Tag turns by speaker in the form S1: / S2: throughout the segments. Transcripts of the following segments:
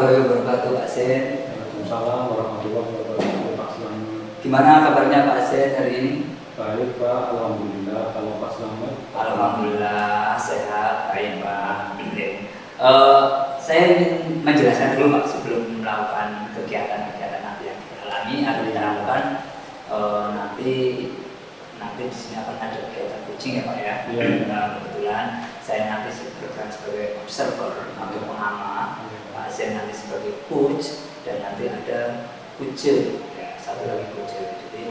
S1: warahmatullahi wabarakatuh, Pak Sen.
S2: Waalaikumsalam warahmatullahi wabarakatuh, Pak Slamet.
S1: Gimana kabarnya Pak Sen hari ini?
S2: Baik Pak, alhamdulillah. Kalau Pak Slamet?
S1: Alhamdulillah sehat, baik Pak. Saya ingin menjelaskan dulu Pak sebelum melakukan kegiatan-kegiatan nanti yang kita alami atau kita lakukan. Nanti di sini akan ada kegiatan coaching ya Pak ya. Kebetulan saya nanti berperan sebagai observer atau pengamat, Pak Sen nanti sebagai coach, dan nanti ada coach ya, satu lagi coach. Jadi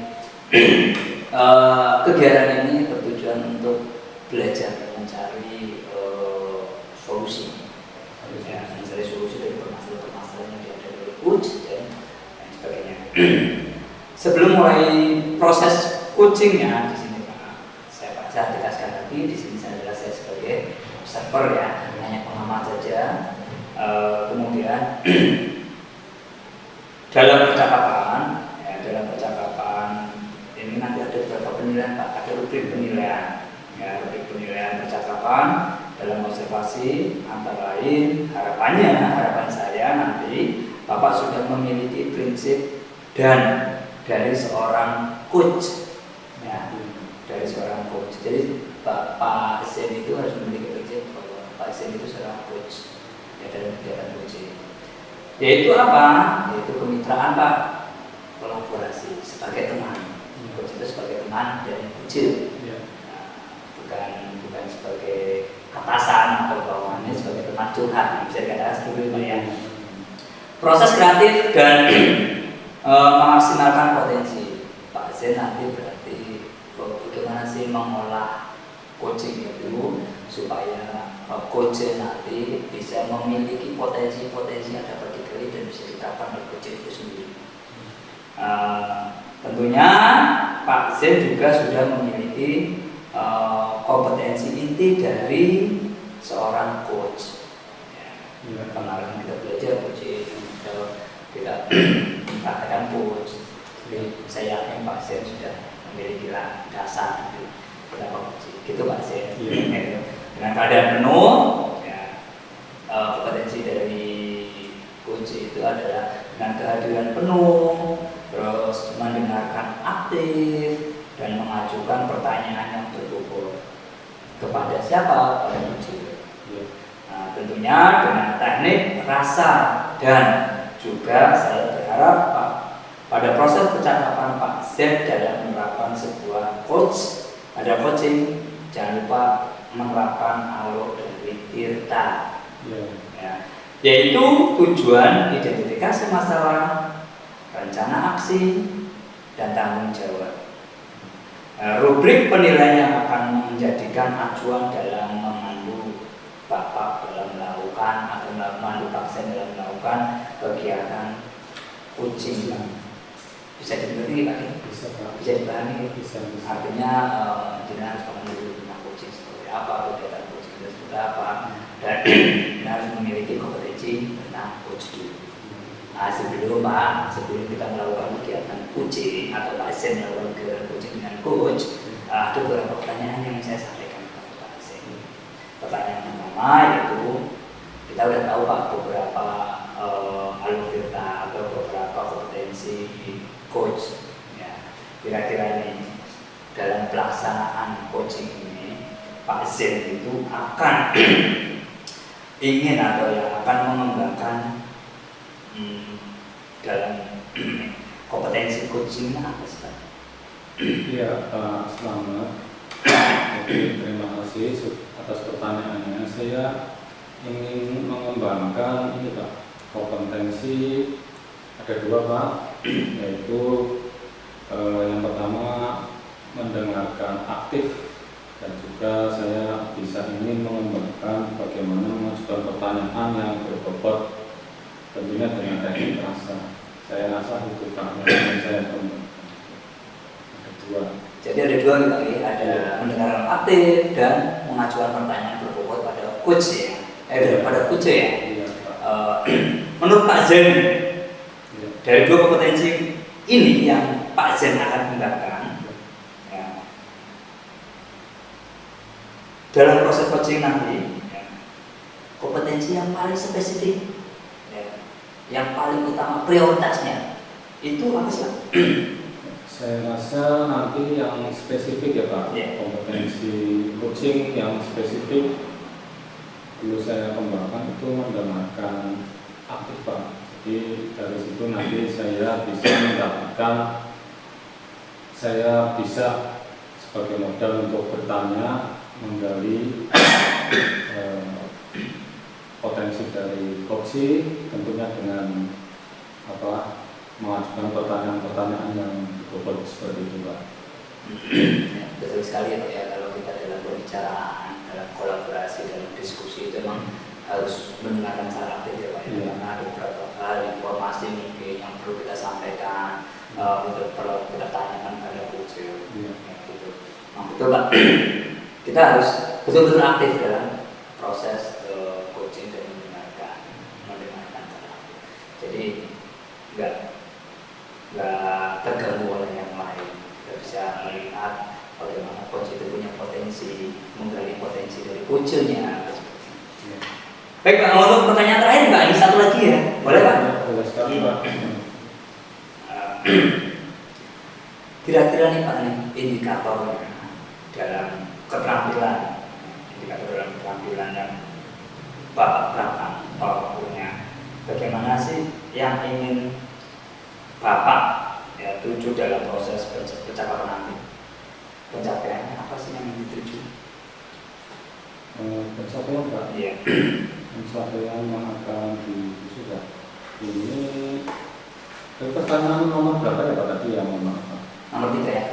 S1: kegiatan ini bertujuan untuk belajar mencari solusi, ya, mencari solusi dari permasalahan-permasalahan yang dihadapi oleh coach dan lain sebagainya. Sebelum mulai proses coachingnya di sini Pak, saya tegaskan lagi di sini saya sebagai observer ya, hanya pengamat saja. Kemudian dalam percakapan ini nanti ada beberapa penilaian Pak, ada rubrik penilaian, ya, rubrik penilaian percakapan dalam observasi antara lain harapan saya nanti Bapak sudah memiliki prinsip dan dari seorang coach, ya, dari seorang coach. Jadi Pak Sen itu harus memiliki prinsip bahwa Pak Sen itu seorang coach ya, dalam kegiatan coaching. Yaitu apa? Yaitu kemitraan Pak, kolaborasi sebagai teman. Coach itu sebagai teman dan coach, bukan sebagai atasan atau bawahannya, sebagai teman curhat, bisa dikatakan seperti itu ya. Proses kreatif dan memaksimalkan potensi Pak Sen nanti berarti bagaimana sih mengolah coaching itu supaya coach nanti bisa memiliki potensi yang dapat digali dan bisa diterapkan oleh coach itu sendiri. Tentunya Pak Sen juga sudah memiliki kompetensi inti dari seorang coach. Ya, kemarin kita belajar coaching, kita mengatakan coach. Jadi saya yakin Pak Sen sudah memiliki dasar beberapa coaching. Gitu Pak Sen. Dengan keadaan penuh, ya, kompetensi dari coach itu adalah dengan kehadiran penuh, terus mendengarkan aktif dan mengajukan pertanyaan yang berbobot kepada siapa? Pada coach. Nah, tentunya dengan teknik rasa, dan juga saya berharap Pak, pada proses percakapan Pak Sen dalam menerapkan sebuah coaching, jangan lupa menerapkan alur dari Tirta, ya, yaitu tujuan, identifikasi masalah, rencana aksi, dan tanggung jawab. Rubrik penilaian yang akan menjadikan acuan dalam memandu Bapak dalam melakukan atau memandu Pak Sen dalam melakukan kegiatan coaching. Bisa dimengerti Pak? Bisa dipahami?
S2: Bisa.
S1: Artinya jenengan harus mengenal tentang coaching seperti apa, kegiatan coaching itu seperti apa, dan jenengan harus memiliki kompetensi tentang coaching. Nah, sebelum kita melakukan kegiatan coaching atau Pak Sen melakukan kegiatan coaching dengan coach, ada beberapa pertanyaan yang saya sampaikan kepada Pak Sen. Pertanyaan pertama yaitu, kita sudah tahu Pak beberapa algoritma atau beberapa kompetensi coach, ya. Kira-kira ini dalam pelaksanaan coaching ini Pak Sen itu akan ingin atau yang akan mengembangkan dalam kompetensi coaching apa sih Pak?
S2: Iya Pak Slamet. Terima kasih atas pertanyaannya. Saya ingin mengembangkan ini Pak, kompetensi ada dua Pak, yaitu yang pertama mendengarkan aktif, dan juga saya ingin mengembangkan bagaimana mengajukan pertanyaan yang berbobot, tentunya dengan teknik rasa. Saya rasa itu Pak yang saya kembangkan. Ada dua.
S1: Jadi ada dua nih, ada mendengarkan aktif dan mengajukan pertanyaan berbobot pada coach ya, pada coach ya. Menurut Pak Sen, dari dua kompetensi ini yang Pak Sen akan kembangkan, ya, dalam proses coaching nanti, ya, kompetensi yang paling spesifik, ya, yang paling utama prioritasnya itu apa sih Pak?
S2: Saya rasa nanti yang spesifik ya Pak, kompetensi coaching yang spesifik perlu saya kembangkan itu menggunakan aktif Pak. Jadi dari situ nanti saya bisa mendapatkan, saya bisa sebagai modal untuk bertanya, menggali potensi dari coaching, tentunya dengan mengajukan pertanyaan-pertanyaan yang cukup seperti itu Pak.
S1: Ya, betul sekali ya Pak ya, kalau kita dalam pembicaraan, dalam kolaborasi, dalam diskusi itu memang harus mendengarkan secara aktif ya Pak ya. Karena ada beberapa hal informasi mungkin yang perlu kita sampaikan, perlu kita tanyakan pada coach ya, gitu. Nah, betul Pak, kita harus betul-betul aktif dalam proses coaching dan mendengarkan secara aktif. Jadi nggak terganggu oleh yang lain. Kita bisa melihat bagaimana coach itu punya potensi, menggali potensi dari coachnya. Baik Pak, untuk pertanyaan terakhir Pak, ini satu lagi ya, boleh Pak?
S2: Boleh sekali Pak.
S1: Kira-kira nih Pak, indikatornya dalam keterampilan, yang Bapak terapkan, Bapak punya, bagaimana sih yang ingin Bapak ya tuju dalam proses percakapan nanti? Pencapaiannya apa sih yang dituju?
S2: Pencapaian Pak?
S1: Iya.
S2: Pencapaian yang akan dituju Pak. Ini pertanyaan nomor berapa ya Pak tadi yang mohon maaf Pak?
S1: Nomor 3 ya?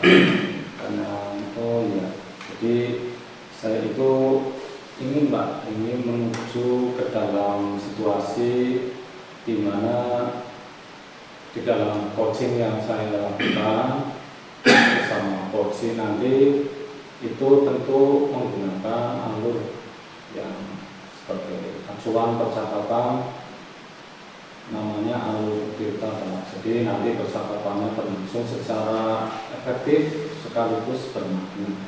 S1: 3.
S2: Karena oh iya, jadi saya itu ingin Pak, ingin menuju ke dalam situasi di mana di dalam coaching yang saya lakukan bersama coaching nanti itu tentu menggunakan alur yang sebagai acuan percakapan, namanya alur Tirta Pak. Jadi nanti percakapannya berlangsung secara efektif sekaligus bermakna.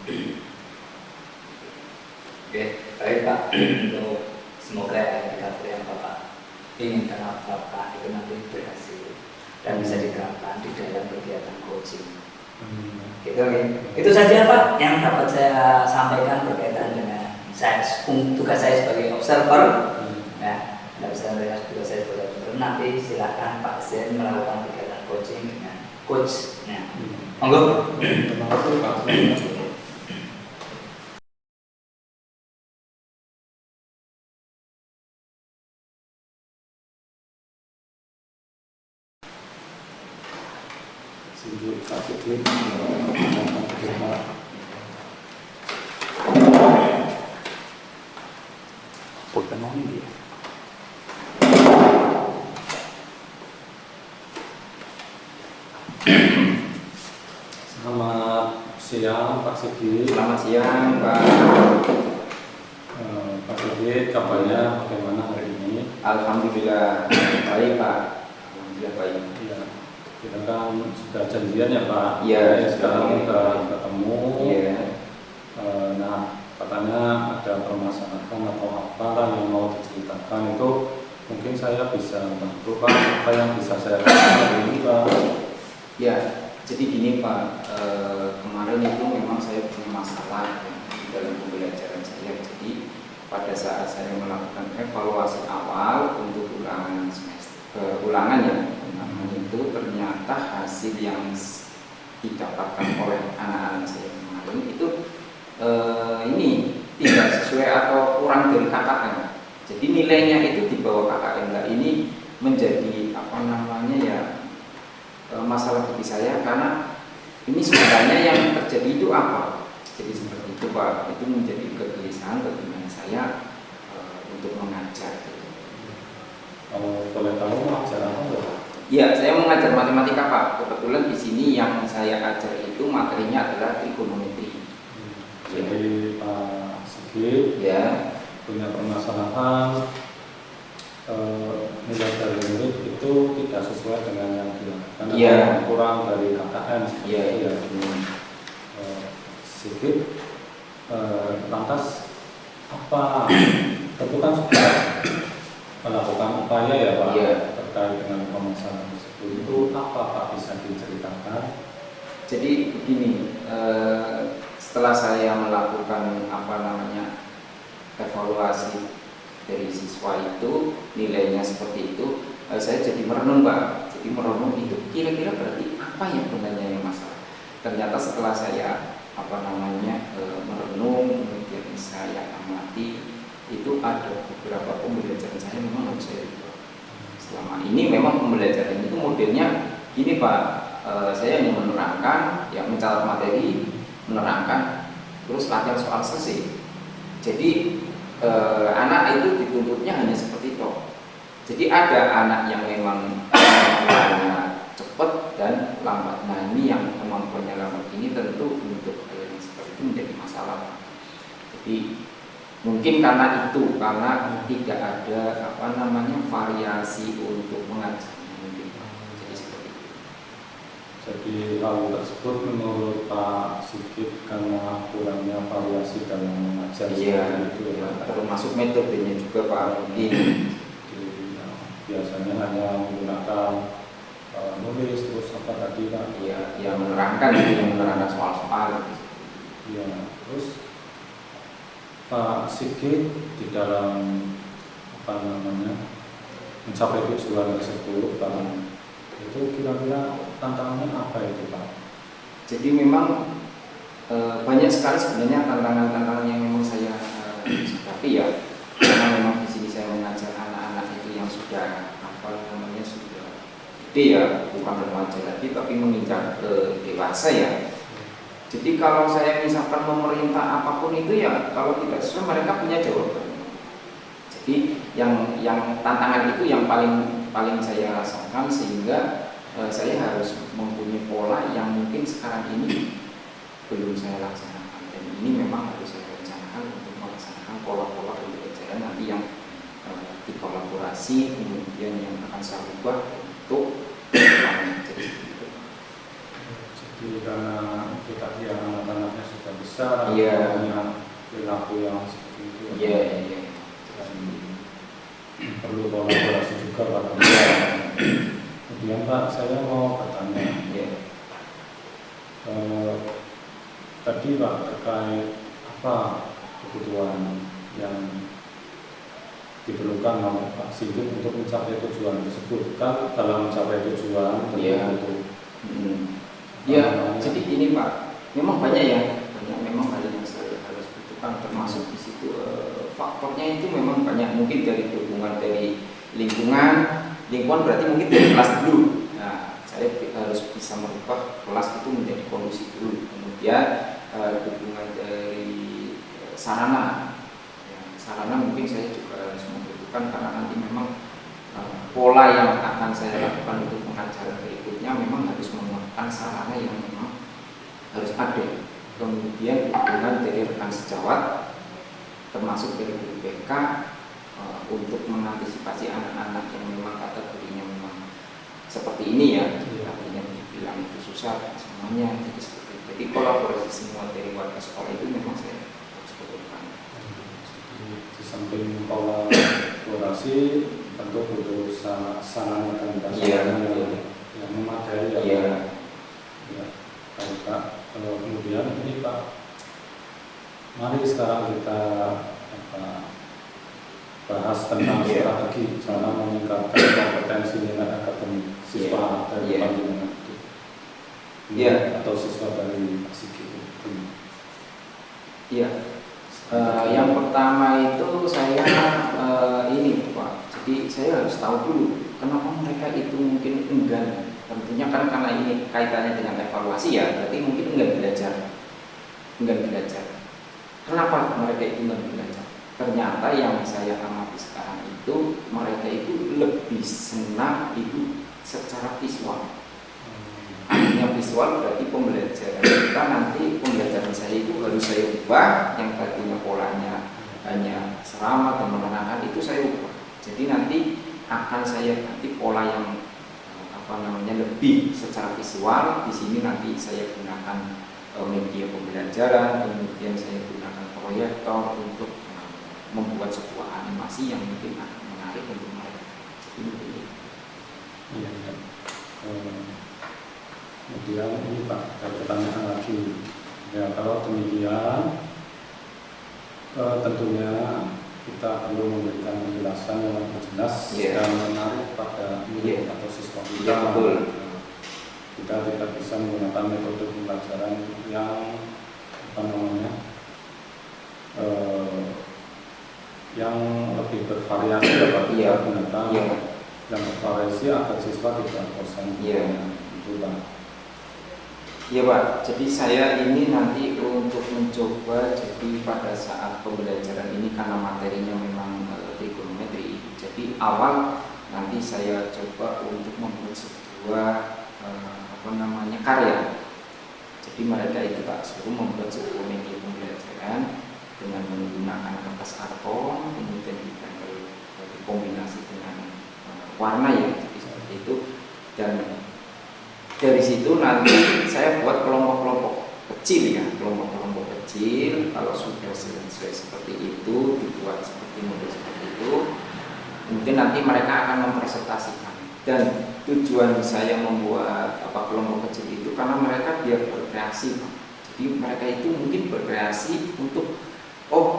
S1: Oke, baik Pak. Untuk semoga indikator yang Bapak inginkan Bapak itu nanti berhasil dan bisa diterapkan di dalam kegiatan coaching. Gitu ya. Itu saja Pak yang dapat saya sampaikan berkaitan dengan tugas saya sebagai observer. Ya, tugas saya sebagai observer. Nanti silakan Pak Zen melakukan kegiatan coaching dengan coach-nya. Monggo.
S2: Terima kasih Pak.
S1: Bukan mau ini dia.
S2: Selamat siang Pak Sigit.
S3: Selamat siang Pak.
S2: Pak Sigit, kabarnya bagaimana hari ini?
S3: Alhamdulillah baik Pak. Alhamdulillah baik.
S2: Ya, kita kan sudah janjian ya Pak.
S3: Iya.
S2: Sekarang kita ketemu.
S3: Iya.
S2: Nah, katanya ada permasalahan atau apa yang mau diceritakan itu mungkin saya bisa bantu Pak. Apa yang bisa saya lakukan hari ini Pak?
S3: Ya, jadi gini Pak. Kemarin itu memang saya punya masalah di dalam pembelajaran saya. Jadi pada saat saya melakukan evaluasi awal untuk ulangan semester, ulangan ya, itu ternyata hasil yang didapatkan oleh anak-anak saya kemarin itu ini tidak sesuai atau kurang dari KKM. Jadi nilainya itu di bawah KKM. Nah, ini menjadi apa namanya ya masalah bagi saya karena ini sebenarnya yang terjadi itu apa? Jadi seperti itu Pak. Itu menjadi kegelisahan bagaimana saya untuk mengajar.
S2: Kalau boleh tahu mengajar apa Pak?
S3: Iya, saya mengajar matematika Pak. Kebetulan di sini yang saya ajar itu materinya adalah trigonometri.
S2: Jadi Pak Sigit
S3: Ya,
S2: punya permasalahan nilai dari murid itu tidak sesuai dengan yang dilakukan,
S3: Iya.
S2: kurang dari KKM.
S3: Iya, iya.
S2: Sigit, lantas apa? Tentu kan sudah melakukan upaya ya Pak
S3: Iya.
S2: terkait dengan pemasaran tersebut itu apa Pak, bisa diceritakan?
S3: Jadi begini, setelah saya melakukan evaluasi dari siswa itu, nilainya seperti itu, saya jadi merenung Pak. Jadi merenung itu kira-kira berarti apa yang sebenarnya yang masalah. Ternyata setelah saya merenung, kemudian saya amati, itu ada beberapa pembelajaran saya memang harus saya ubah. Selama ini memang pembelajaran itu modelnya gini Pak, saya hanya menerangkan, ya mencatat materi, menerangkan, terus latihan soal selesai. Jadi anak itu dituntutnya hanya seperti itu. Jadi ada anak yang memang kemampuannya cepat dan lambat. Nah ini yang kemampuannya lambat ini tentu untuk yang seperti itu menjadi masalah. Jadi mungkin karena tidak ada variasi untuk mengajarnya mungkin. Jadi seperti itu.
S2: Jadi hal tersebut menurut Pak Sigit karena kurangnya variasi dalam mengajar.
S3: Iya, itu ya. Termasuk metodenya juga Pak mungkin.
S2: Jadi, biasanya hanya menggunakan nulis terus apa tadi Pak?
S3: Iya, yang menerangkan soal-soal.
S2: Iya, terus Pak Sigit di dalam mencapai tujuan tersebut Pak, itu kira-kira tantangannya apa itu Pak?
S3: Jadi memang banyak sekali sebenarnya tantangan-tantangan yang memang saya hadapi ya, karena memang di sini saya mengajar anak-anak itu yang sudah sudah gede ya, bukan remaja lagi tapi menginjak ke dewasa ya. Jadi kalau saya misalkan memerintah apapun itu ya, kalau tidak sesuai mereka punya jawaban. Jadi yang tantangan itu yang paling saya rasakan, sehingga saya harus mempunyai pola yang mungkin sekarang ini belum saya laksanakan, dan ini memang harus saya rencanakan untuk melaksanakan pola-pola pembelajaran nanti yang dikolaborasi, kemudian yang akan saya ubah untuk
S2: jadi karena kita anak-anaknya sudah besar,
S3: iya,
S2: punya perilaku yang seperti itu.
S3: Iya.
S2: Perlu kolaborasi juga Pak. Kemudian Pak, saya mau bertanya.
S3: Iya.
S2: Tadi Pak terkait apa kebutuhan yang diperlukan oleh Pak Sigit untuk mencapai tujuan tersebut. Kan dalam mencapai tujuan
S3: itu. Ya, jadi gini Pak, memang banyak memang hal yang saya harus butuhkan, termasuk di situ faktornya itu memang banyak, mungkin dari dukungan dari lingkungan berarti mungkin dari kelas dulu. Nah, saya harus bisa merubah kelas itu menjadi kondisi dulu, kemudian dukungan dari sarana. Sarana mungkin saya juga harus membutuhkan, karena nanti memang pola yang akan saya lakukan untuk pengajaran berikutnya memang harus memuatkan sarana yang memang harus ada. Kemudian dukungan dari rekan sejawat, termasuk dari guru BK, untuk mengantisipasi anak-anak yang memang kategorinya memang seperti ini ya, artinya dibilang itu susah semuanya. Jadi kolaborasi semua dari warga sekolah itu memang saya harus butuhkan.
S2: Di samping kolaborasi tentu butuh sarana dan prasarana yang memadai ya. Baik Pak, kemudian ini Pak, mari sekarang kita bahas tentang strategi cara meningkatkan kompetensi nilai akademik siswa dari panjenengan atau siswa dari Pak Sigit.
S3: Iya. Yang pertama itu saya ini Pak, jadi saya harus tahu dulu kenapa mereka itu mungkin enggan. Tentunya kan karena ini kaitannya dengan evaluasi ya, berarti mungkin enggan belajar. Kenapa mereka itu enggan belajar? Ternyata yang saya amati sekarang itu mereka itu lebih senang itu secara visual. Artinya visual berarti pembelajaran kita nanti, pembelajaran saya itu harus saya ubah, yang tadinya polanya hanya serama dan menerangkan itu saya ubah. Jadi nanti akan saya ganti pola yang lebih secara visual. Di sini nanti saya gunakan media pembelajaran, kemudian saya gunakan proyektor untuk membuat sebuah animasi yang mungkin akan menarik untuk mereka. Jadi
S2: Iya, iya. Kemudian ini Pak, ada pertanyaan lagi. Ya, kalau demikian tentunya kita perlu memberikan penjelasan yang lebih jelas dan menarik pada murid atau siswa kita. Kita tidak bisa menggunakan metode pembelajaran yang yang lebih bervariasi dapat kita gunakan yang bervariasi agar siswa tidak bosan. Itu Pak.
S3: Iya Pak, jadi saya ini nanti untuk mencoba, jadi pada saat pembelajaran ini karena materinya memang trigonometri, jadi awal nanti saya coba untuk membuat sebuah karya. Jadi mereka itu tak suruh membuat sebuah media pembelajaran dengan menggunakan kertas karton, kemudian ditempel dikombinasi dengan warna ya, jadi seperti itu. Dan dari situ nanti saya buat kelompok-kelompok kecil ya, kelompok-kelompok kecil. Kalau sudah selesai seperti itu, dibuat seperti model seperti itu, mungkin nanti mereka akan mempresentasikan. Dan tujuan saya membuat kelompok kecil itu karena mereka biar berkreasi. Jadi mereka itu mungkin berkreasi untuk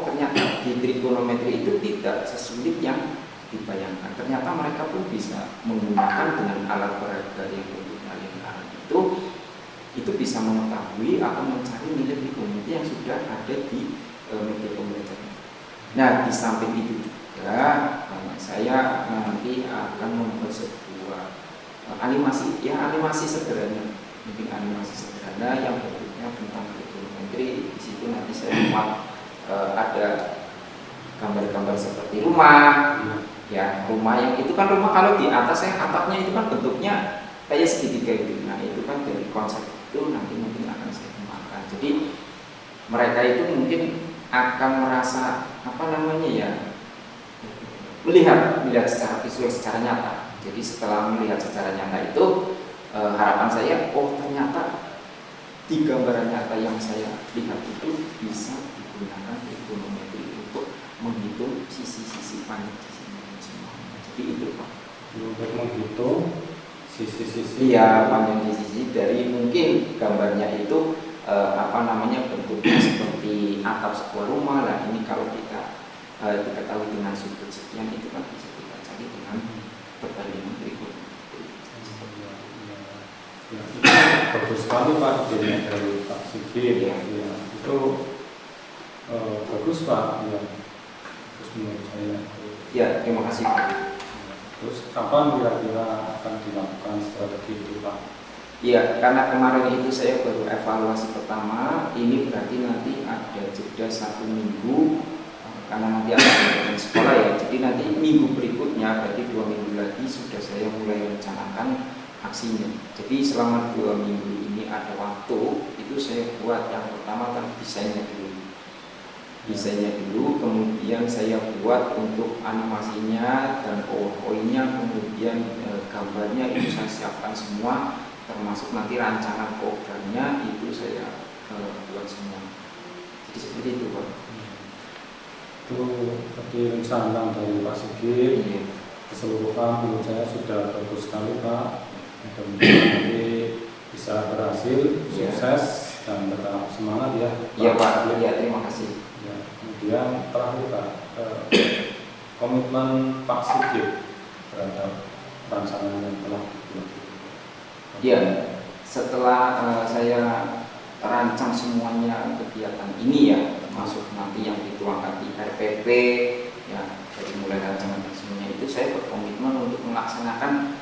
S3: ternyata di trigonometri itu tidak sesulit yang dibayangkan. Ternyata mereka pun bisa menggunakan dengan alat peraga yang bentuknya lingkaran itu bisa mengetahui atau mencari nilai trigonometri yang sudah ada di media pembelajaran. Nah, di samping itu juga saya nanti akan membuat sebuah animasi sederhana, mungkin animasi sederhana yang bentuknya tentang trigonometri. Di situ nanti saya buat ada gambar-gambar seperti rumah, ya rumah yang itu kan rumah kalau di atas atapnya itu kan bentuknya kayak segitiga gitu. Nah itu kan dari konsep itu nanti mungkin akan saya kembangkan. Jadi mereka itu mungkin akan merasa melihat secara visual, secara nyata. Jadi setelah melihat secara nyata itu harapan saya, ternyata di gambaran nyata yang saya lihat itu bisa digunakan trigonometri untuk menghitung sisi-sisi panjang di sini semua. Jadi itu Pak.
S2: Untuk menghitung sisi-sisi.
S3: Iya, panjang sisi dari mungkin gambarnya itu bentuknya seperti atap sebuah rumah. Nah ini kalau kita diketahui dengan sudut sekian itu kan bisa kita cari dengan perbandingan trigonometri.
S2: Bagus sekali Pak idenya dari Pak Sigit. Itu bagus Pak. Terus menurut saya.
S3: Ya, terima kasih Pak.
S2: Terus kapan kira-kira akan dilakukan strategi itu Pak?
S3: Ya, karena kemarin itu saya baru evaluasi pertama, ini berarti nanti ada jeda 1 minggu karena nanti ada sekolah ya. Jadi nanti minggu berikutnya, berarti 2 minggu lagi sudah saya mulai rencanakan aksinya. Jadi selama 2 minggu ini ada waktu, itu saya buat yang pertama kan desainnya dulu, kemudian saya buat untuk animasinya dan PowerPoint-nya, kemudian gambarnya itu saya siapkan semua, termasuk nanti rancangan programnya itu saya buat semua. Jadi seperti itu Pak.
S2: Itu tadi rencana dari Pak Sigit. Keseluruhan menurut saya sudah bagus sekali Pak. Mudah-mudahan nanti bisa berhasil, sukses dan tetap semangat ya.
S3: Iya Pak. Ya, terima kasih.
S2: Ya, kemudian terakhir Pak, komitmen Pak Sigit terhadap rancangan yang telah dibuat.
S3: Ya, setelah saya rancang semuanya kegiatan ini ya, termasuk nanti yang dituangkan di RPP, ya dari mulai rancangan dan semuanya itu saya berkomitmen untuk melaksanakan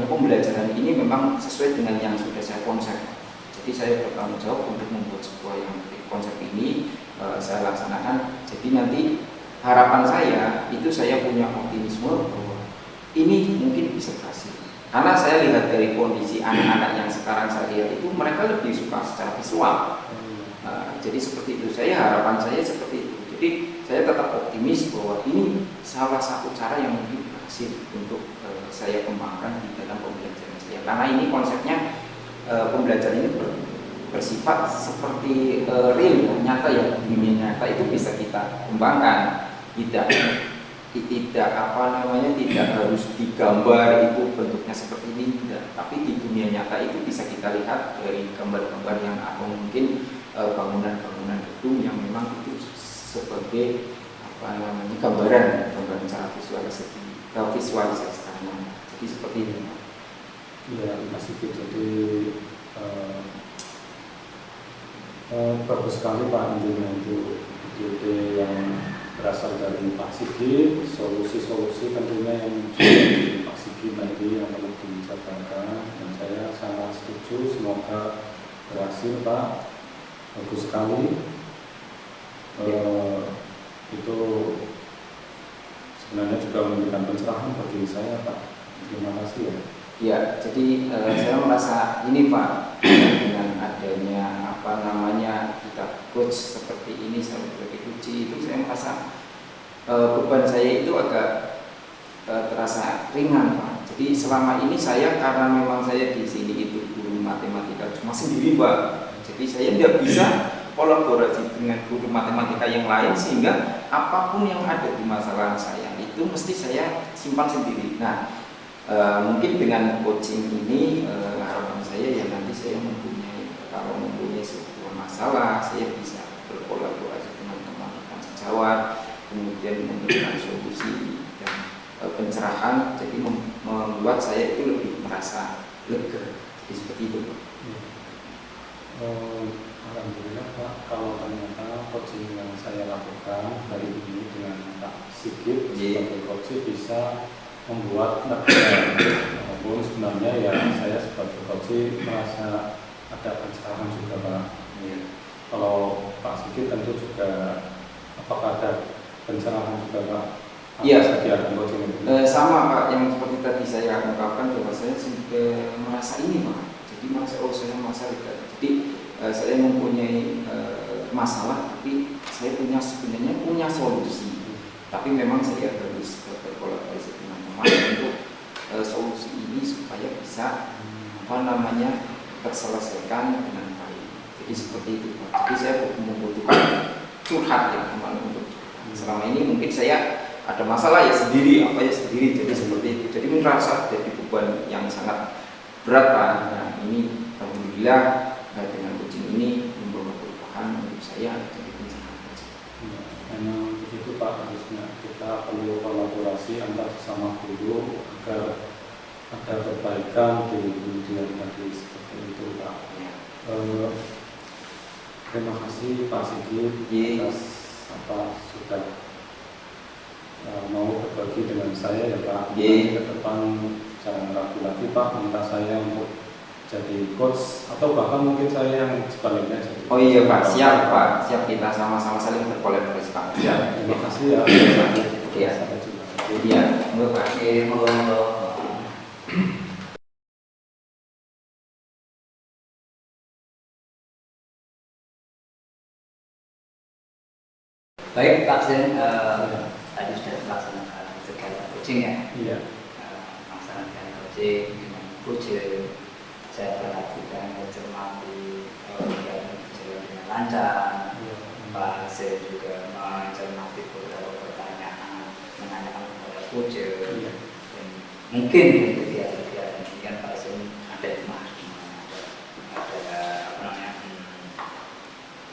S3: pembelajaran ini memang sesuai dengan yang sudah saya konsep. Jadi saya bertanggung jawab untuk membuat sebuah yang konsep ini saya laksanakan. Jadi nanti harapan saya itu saya punya optimisme bahwa ini mungkin bisa berhasil. Karena saya lihat dari kondisi anak-anak yang sekarang saya lihat itu mereka lebih suka secara visual. Jadi seperti itu, harapan saya seperti itu. Jadi saya tetap optimis bahwa ini salah satu cara yang mungkin berhasil untuk saya kembangkan di dalam pembelajaran saya. Karena ini konsepnya pembelajaran ini bersifat seperti real, nyata ya, dunia nyata itu bisa kita kembangkan. Tidak tidak tidak harus digambar itu bentuknya seperti ini, tidak. Tapi di dunia nyata itu bisa kita lihat dari gambar-gambar yang atau mungkin bangunan-bangunan gedung yang memang itu sebagai gambaran secara visualisasinya. Jadi seperti ini.
S2: Ya, masih gitu. Jadi bagus sekali Pak, intinya itu ide yang berasal dari Pak Sigit, solusi-solusi tentunya yang dari Pak Sigit tadi yang perlu dijabarkan, dan saya sangat setuju, semoga berhasil Pak, bagus sekali. Itu sebenarnya juga memberikan pencerahan bagi saya Pak, terima kasih ya.
S3: Ya, jadi saya merasa ini Pak, dengan adanya kita coach seperti ini sebagai kunci itu saya merasa beban saya itu agak terasa ringan Pak. Jadi selama ini saya karena memang saya di sini itu guru matematika cuma sendiri Pak. Jadi saya tidak bisa kolaborasi dengan guru matematika yang lain sehingga apapun yang ada di masalah saya itu mesti saya simpan sendiri. Nah, mungkin dengan coaching ini harapan saya ya nanti saya kalau mempunyai sebuah masalah saya bisa berkolaborasi dengan teman-teman sejawat, kemudian memberikan solusi dan pencerahan, jadi membuat saya itu lebih merasa lega. Jadi seperti itu Pak.
S2: Alhamdulillah Pak, kalau ternyata coaching yang saya lakukan hari ini dengan Pak Sigit sebagai coach bisa membuat walaupun sebenarnya ya saya sebagai coach merasa ada pencerahan juga Pak. Kalau Pak Sigit tentu juga apakah ada pencerahan juga Pak?
S3: Iya,
S2: kegiatan coaching itu?
S3: Sama Pak, yang seperti tadi saya ungkapkan bahwa saya merasa ini Pak. Jadi saya merasa lega. Jadi saya mempunyai masalah, tapi saya sebenarnya punya solusi. Tapi memang saya harus berkolaborasi dengan teman untuk solusi ini supaya bisa terselesaikan dengan baik. Jadi seperti itu Pak. Jadi saya membutuhkan curhat ya teman untuk selama ini mungkin saya ada masalah ya sendiri jadi seperti itu. Jadi merasa jadi beban yang sangat berat Pak. Nah ini alhamdulillah dengan coaching ini membawa perubahan untuk saya jadi pencerahan.
S2: Memang begitu Pak, harusnya kita perlu kolaborasi antar sesama guru agar ada perbaikan di dunia tadi seperti itu Pak. Terima kasih Pak Sigit atas sudah mau berbagi dengan saya ya Pak. Ke depan jangan ragu lagi Pak, minta saya untuk jadi coach atau bahkan mungkin saya yang sebaliknya jadi.
S3: Oh iya Pak, siap Pak, siap, kita sama-sama saling berkolaborasi Pak.
S2: Ya, terima kasih ya.
S3: Iya. Iya, terima kasih.
S1: Baik Pak Zen, tadi sudah melaksanakan kegiatan coaching ya.
S2: Iya.
S1: Melaksanakan coaching dengan coaching, saya perhatikan mencermati kegiatan berjalan dengan lancar. Pak Zen juga mencermati beberapa pertanyaan, menanyakan kepada coaching. Dan mungkin di kegiatan-kegiatan ini kan Pak Zen ada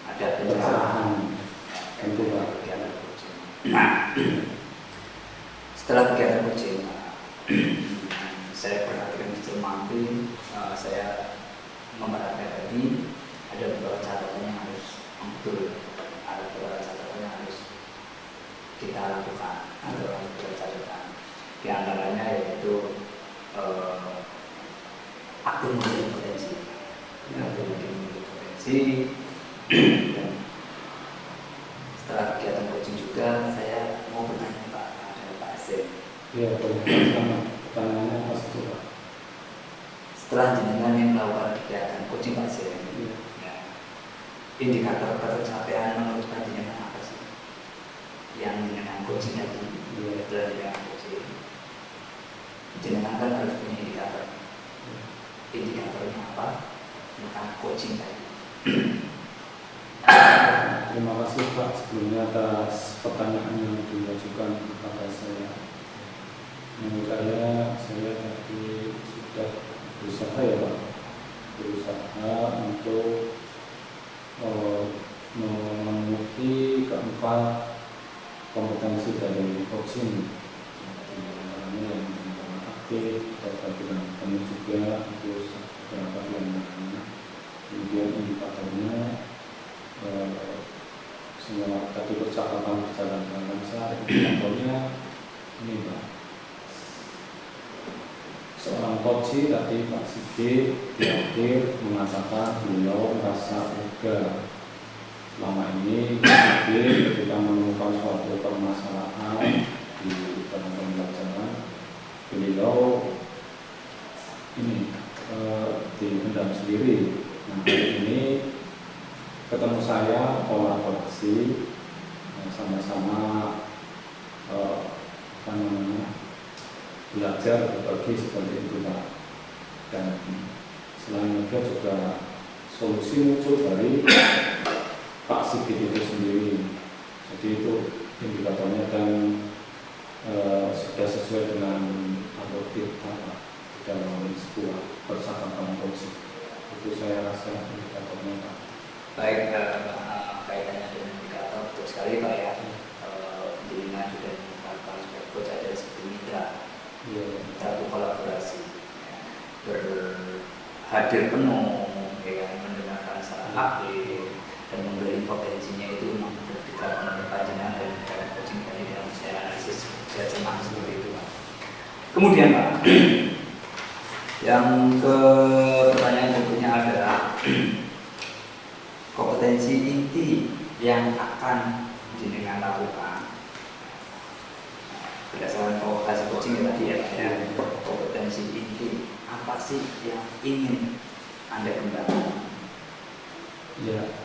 S1: ada pencerahan. Kegiatan coaching. Nah, setelah kegiatan coaching, saya perhatikan mencermati, saya memerhatikan tadi ada beberapa catatan yang harus betul, ada beberapa catatan yang harus kita lakukan, ada beberapa catatan. Di antaranya yaitu akumulasi potensi, dan setelah kegiatan coaching juga saya mau bertanya Pak kepada Pak Zen.
S2: Iya, pertanyaannya apa saja Pak?
S1: Setelah jenengan yang melakukan kegiatan coaching Pak Zen, indikator pencapaian menurut Pak jenengan apa sih? Yang jenengan coaching tadi, setelah jenengan coaching, jenengan kan harus punya indikator. Indikatornya apa? Tentang coaching tadi.
S2: Terima kasih Pak sebelumnya atas pertanyaan yang diajukan kepada saya. Menurut saya tadi sudah berusaha ya Pak, berusaha untuk memenuhi keempat kompetensi dari coaching, yang aktif, dapat dengan penuh juga, terus beberapa yang kemudian indikatornya semua tadi percakapan berjalan dengan lancar. Indikatornya ini Pak, seorang coach tadi Pak Sigit di akhir mengatakan beliau merasa lega. Selama ini Pak Sigit ketika menemukan suatu permasalahan di dalam pembelajaran, beliau ini dipendam sendiri. Nah, hari ini ketemu saya kolaborasi, sama-sama belajar berbagi seperti itu Pak. Dan selain itu juga solusi muncul dari Pak Sigit itu sendiri. Jadi itu indikatornya dan sudah sesuai dengan alur kita dalam sebuah percakapan coaching. Itu saya rasa indikatornya Pak.
S1: Baik, kaitannya dengan indikator betul sekali Pak ya. Dirinya sudah mengatakan sebagai coach ada seperti mitra, satu kolaborasi, berhadir penuh, ya, mendengarkan secara aktif dan memberi potensinya itu memang diterapkan oleh panjenengan dan cara coaching tadi dalam saya analisis saya cermati seperti itu Pak. Kemudian Pak, yang ke pertanyaan berikutnya adalah kompetensi inti yang akan jenengan lakukan berdasarkan kompetensi coaching tadi ya, kompetensi inti apa sih yang ingin Anda kembangkan?
S2: Ya,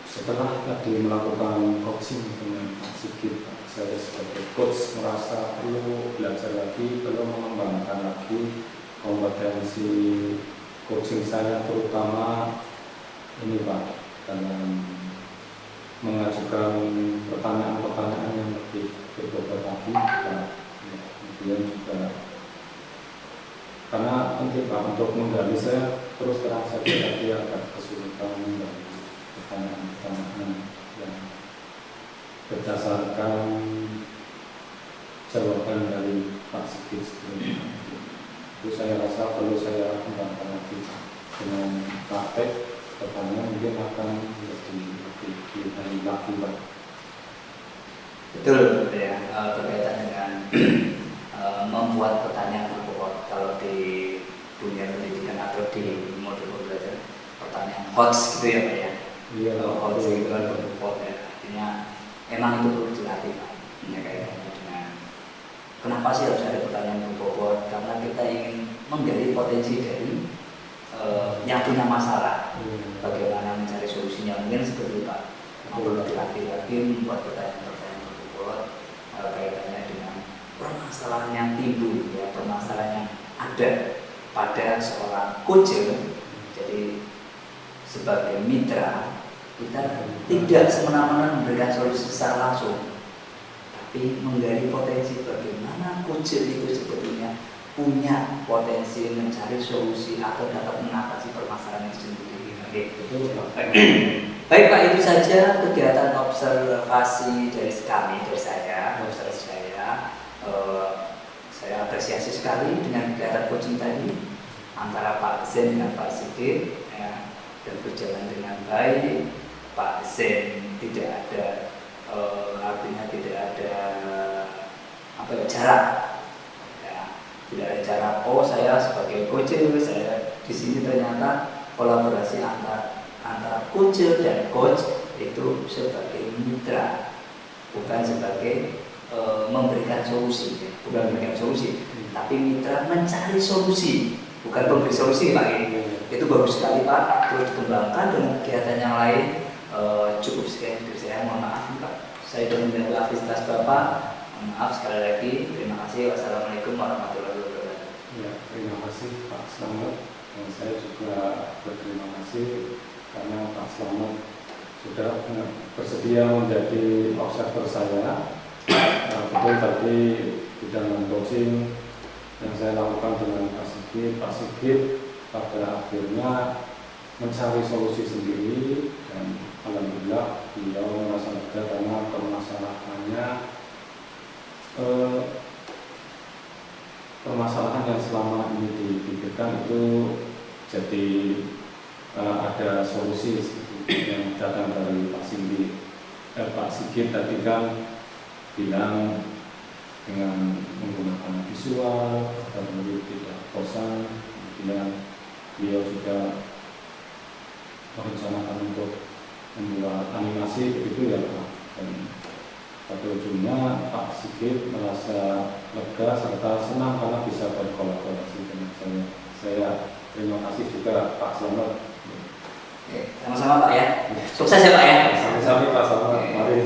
S2: setelah tadi melakukan coaching dengan Pak Sigit, saya sebagai coach merasa perlu belajar lagi, perlu mengembangkan lagi kompetensi coaching saya, terutama ini Pak, dalam mengajukan pertanyaan-pertanyaan yang lebih berbobot lagi Pak. Kemudian juga karena penting Pak untuk menggali, saya terus terang saja tadi agak kesulitan dari pertanyaan-pertanyaan yang berdasarkan jawaban dari Pak Sigit sebelumnya. Itu saya rasa perlu saya kembangkan lagi dengan praktek. Pertanyaan mungkin akan lebih lagi Pak.
S1: Betul ya, berkaitan dengan membuat pertanyaan berbobot. Kalau di dunia pendidikan atau di modul belajar pertanyaan HOTS gitu ya Pak ya.
S2: Iya,
S1: HOTS itu kan berbobot ya. Artinya emang itu perlu dilatih Pak. Ya, kaitannya dengan kenapa sih harus ada pertanyaan berbobot? Karena kita ingin menggali potensi dari yang punya masalah, bagaimana mencari solusinya, mungkin seperti itu Pak. Perlu dilatih lagi membuat pertanyaan-pertanyaan berbobot kaitannya dengan permasalahan yang timbul, ya, permasalahan yang ada pada seorang coach. Jadi sebagai mitra kita tidak semena-mena memberikan solusi secara langsung, tapi menggali potensi bagaimana coach itu sebetulnya punya potensi mencari solusi atau dapat mengatasi permasalahan itu sendiri. Baik Pak, itu saja kegiatan observasi dari kami, dari saya, observasi saya. Saya apresiasi sekali dengan kegiatan coaching tadi antara Pak Zen dengan Pak Sigit, ya, dan berjalan dengan baik. Pak Zen tidak ada artinya tidak ada jarak. Tidak ada cara, oh saya sebagai coach, saya di sini ternyata kolaborasi antara coach dan coach itu sebagai mitra, bukan sebagai memberikan solusi, bukan memberikan solusi, tapi mitra mencari solusi, bukan memberi solusi Pak. Itu bagus sekali Pak, terus dikembangkan dengan kegiatan yang lain. Cukup sekian dari saya, mohon maaf Pak, saya sudah mengganggu aktivitas Bapak. Maaf sekali lagi, terima kasih. Wassalamualaikum warahmatullahi wabarakatuh.
S2: Ya, terima kasih Pak Slamet. Dan saya juga berterima kasih karena Pak Slamet sudah bersedia menjadi observer saya. Betul tadi bidang coaching yang saya lakukan dengan Pak Sigit pada akhirnya mencari solusi sendiri, dan alhamdulillah beliau merasa lega karena permasalahannya permasalahan yang selama ini dipikirkan itu jadi ada solusi yang datang dari Pak Sigit tadi kan bilang dengan menggunakan visual dan tidak bosan. Kemudian beliau juga merencanakan untuk membuat animasi begitu ya Pak. Dan pada ujungnya Pak Sigit merasa lega serta senang karena bisa berkolaborasi dengan saya. Saya terima kasih juga Pak Slamet.
S1: Sama-sama Pak ya. Sukses ya Pak ya.
S2: Sampai Pak Slamet. Mari.